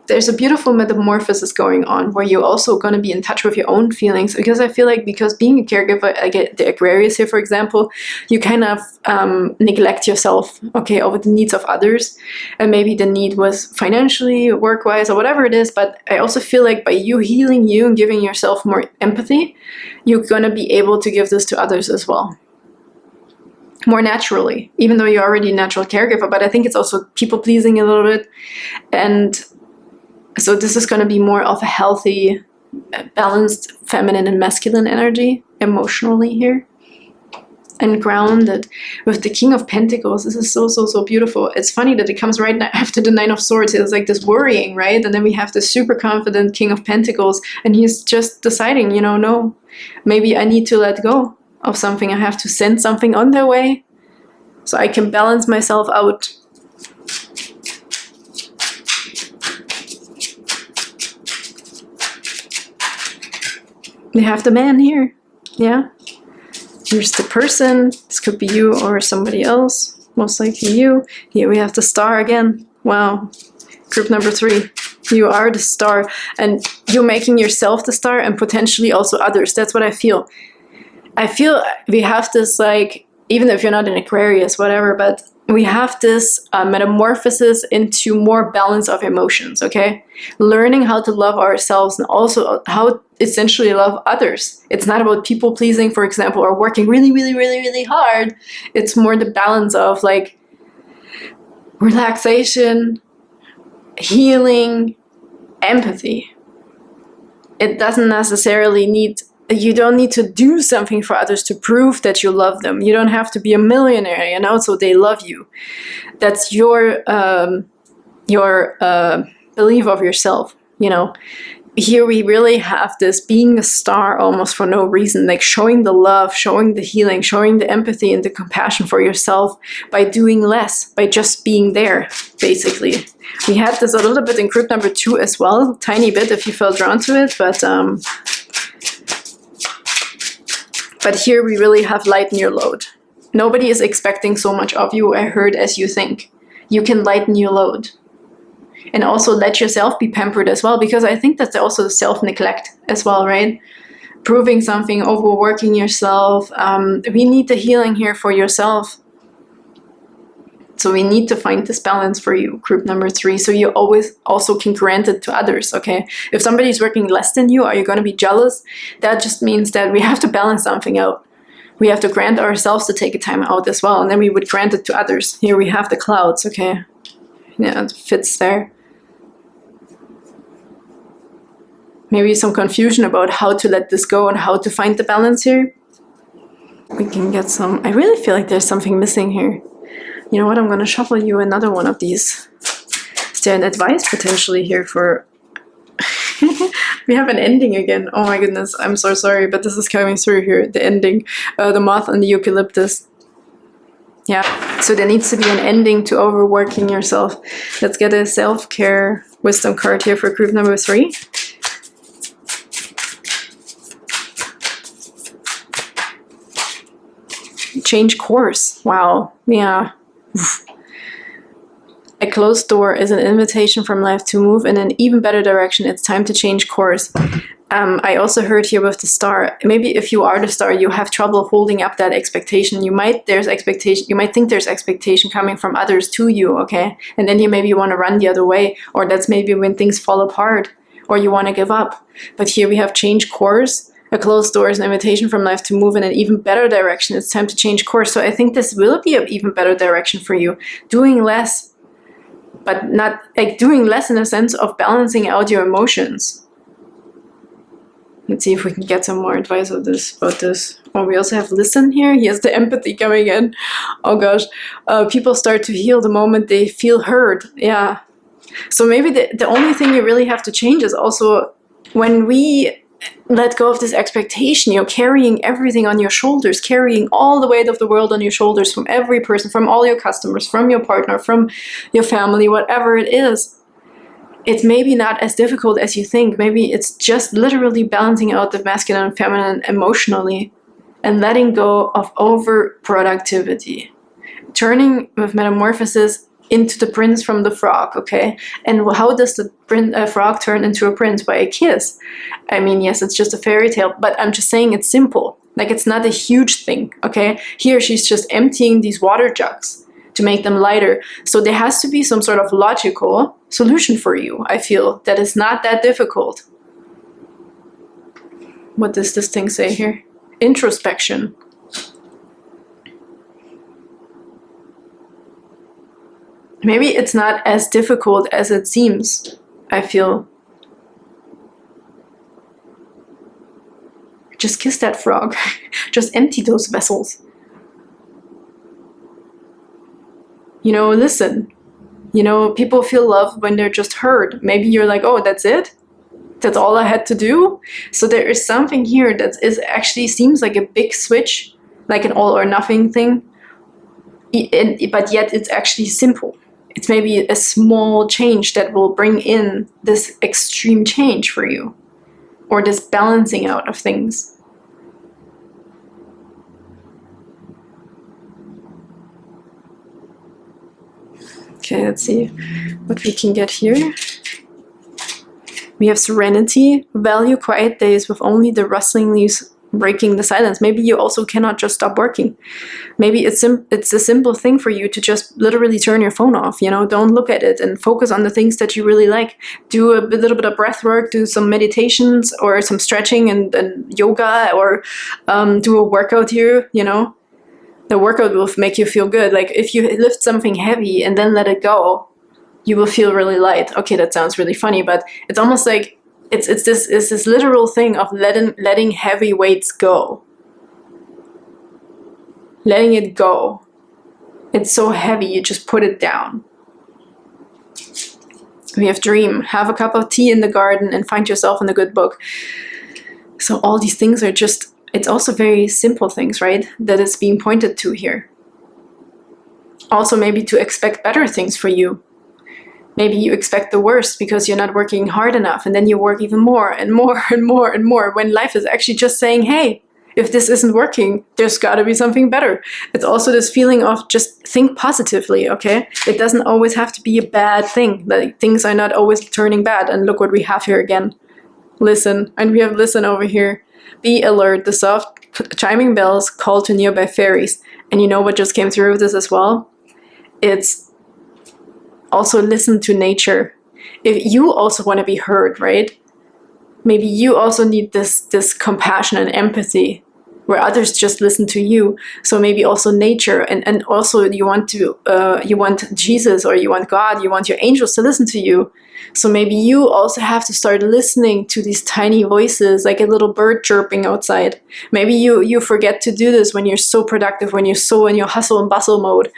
A: There's a beautiful metamorphosis going on where you're also going to be in touch with your own feelings, because I feel like, because being a caregiver, I get the Aquarius here, for example, you kind of neglect yourself, okay, over the needs of others. And maybe the need was financially, work-wise, or whatever it is. But I also feel like by you healing you and giving yourself more empathy, you're going to be able to give this to others as well, more naturally, even though you're already a natural caregiver. But I think it's also people-pleasing a little bit. And so this is going to be more of a healthy, balanced feminine and masculine energy emotionally here. And grounded with the King of Pentacles. This is so, so, so beautiful. It's funny that it comes right after the Nine of Swords. It's like this worrying, right? And then we have this super confident King of Pentacles. And he's just deciding, you know, no, maybe I need to let go of something. I have to send something on their way so I can balance myself out. We have the man here, yeah. Here's the person. This could be you or somebody else, most likely you. Here we have the Star again. Wow. Group number 3. You are the Star, and you're making yourself the Star, and potentially also others. That's what I feel. I feel we have this, like, even if you're not an Aquarius, whatever, but we have this metamorphosis into more balance of emotions, okay? Learning how to love ourselves and also how essentially love others. It's not about people pleasing, for example, or working really, really, really, really hard. It's more the balance of, like, relaxation, healing, empathy. It doesn't necessarily need, you don't need to do something for others to prove that you love them. You don't have to be a millionaire, you know, so they love you. That's your belief of yourself, you know. Here we really have this being a star almost for no reason, like showing the love, showing the healing, showing the empathy and the compassion for yourself by doing less, by just being there, basically. We had this a little bit in group number 2 as well, tiny bit if you felt drawn to it, but here we really have lighten your load. Nobody is expecting so much of you, I heard, as you think. You can lighten your load. And also let yourself be pampered as well, because I think that's also self-neglect as well, right? Proving something, overworking yourself. We need the healing here for yourself. So we need to find this balance for you, group number 3, so you always also can grant it to others, okay? If somebody's working less than you, are you going to be jealous? That just means that we have to balance something out. We have to grant ourselves to take a time out as well, and then we would grant it to others. Here we have the clouds, okay? Yeah, it fits there. Maybe some confusion about how to let this go and how to find the balance here. We can get some, I really feel like there's something missing here. You know what, I'm going to shuffle you another one of these. Is there an advice potentially here for... We have an ending again. Oh my goodness, I'm so sorry, but this is coming through here, the ending. The moth and the eucalyptus. Yeah, so there needs to be an ending to overworking yourself. Let's get a self-care wisdom card here for group number 3. Change course. Wow. Yeah. A closed door is an invitation from life to move in an even better direction. It's time to change course. I also heard here with the Star, maybe if you are the Star, you have trouble holding up that expectation. You might think there's expectation coming from others to you, okay? And then you maybe want to run the other way, or that's maybe when things fall apart, or you want to give up. But here we have change course. A closed door is an invitation from life to move in an even better direction. It's time to change course. So I think this will be an even better direction for you. Doing less, but not like doing less in a sense of balancing out your emotions. Let's see if we can get some more advice about this. Oh, we also have listen here. Here's the empathy coming in. Oh gosh. People start to heal the moment they feel heard. Yeah. So maybe the only thing you really have to change is also when we let go of this expectation, you know, carrying everything on your shoulders, carrying all the weight of the world on your shoulders, from every person, from all your customers, from your partner, from your family, whatever it is. It's maybe not as difficult as you think. Maybe it's just literally balancing out the masculine and feminine emotionally and letting go of over productivity. Turning with Metamorphosis into the prince from the frog, okay? And how does the frog turn into a prince? By a kiss. I mean, yes, it's just a fairy tale, but I'm just saying it's simple. Like, it's not a huge thing, okay? Here, she's just emptying these water jugs to make them lighter. So there has to be some sort of logical solution for you, I feel, that is not that difficult. What does this thing say here? Introspection. Maybe it's not as difficult as it seems, I feel. Just kiss that frog. Just empty those vessels. You know, listen. You know, people feel love when they're just heard. Maybe you're like, oh, that's it? That's all I had to do? So there is something here that is actually seems like a big switch, like an all or nothing thing. But yet it's actually simple. It's maybe a small change that will bring in this extreme change for you, or this balancing out of things. Okay, let's see what we can get here. We have serenity, value quiet days with only the rustling leaves breaking the silence. Maybe you also cannot just stop working. Maybe it's a simple thing for you to just literally turn your phone off, you know, don't look at it and focus on the things that you really like. Do a little bit of breath work, do some meditations or some stretching and yoga, or do a workout here, you know. The workout will make you feel good. Like if you lift something heavy and then let it go, you will feel really light. Okay, that sounds really funny, but it's almost like it's this literal thing of letting heavy weights go. Letting it go. It's so heavy, you just put it down. We have dream. Have a cup of tea in the garden and find yourself in a good book. So all these things are just, it's also very simple things, right? That is being pointed to here. Also maybe to expect better things for you. Maybe you expect the worst because you're not working hard enough, and then you work even more and more and more and more, when life is actually just saying, hey, if this isn't working, there's got to be something better. It's also this feeling of just think positively, okay? It doesn't always have to be a bad thing. Like, things are not always turning bad. And look what we have here again. Listen. And we have listen over here. Be alert. The soft chiming bells call to nearby fairies. And you know what just came through with this as well? It's also listen to nature. If you also want to be heard, right? Maybe you also need this compassion and empathy where others just listen to you. So maybe also nature, and also you want Jesus, or you want God, you want your angels to listen to you. So maybe you also have to start listening to these tiny voices, like a little bird chirping outside. Maybe you forget to do this when you're so productive, when you're so in your hustle and bustle mode,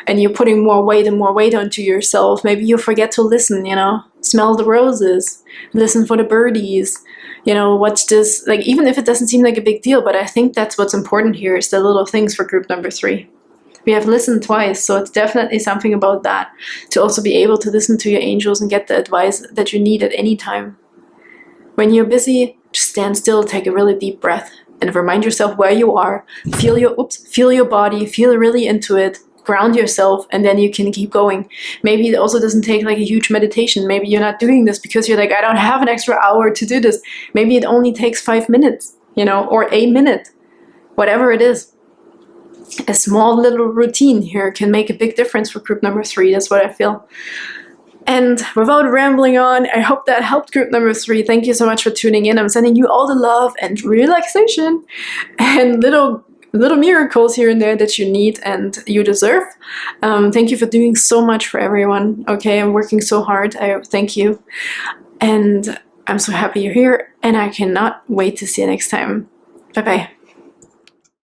A: and you're putting more weight and more weight onto yourself. Maybe you forget to listen, you know, smell the roses, listen for the birdies, you know, watch this, like, even if it doesn't seem like a big deal, but I think that's what's important here, is the little things for group number 3. We have listened twice, so it's definitely something about that, to also be able to listen to your angels and get the advice that you need at any time. When you're busy, just stand still, take a really deep breath, and remind yourself where you are. Feel your body, feel really into it, ground yourself, and then you can keep going. Maybe it also doesn't take like a huge meditation. Maybe you're not doing this because you're like, I don't have an extra hour to do this. Maybe it only takes 5 minutes, you know, or a minute, whatever it is. A small little routine here can make a big difference for group number 3. That's what I feel. And without rambling on, I hope that helped group number 3. Thank you so much for tuning in. I'm sending you all the love and relaxation and little miracles here and there that you need and you deserve. Thank you for doing so much for everyone. Okay, I'm working so hard. I thank you. And I'm so happy you're here, and I cannot wait to see you next time. Bye-bye.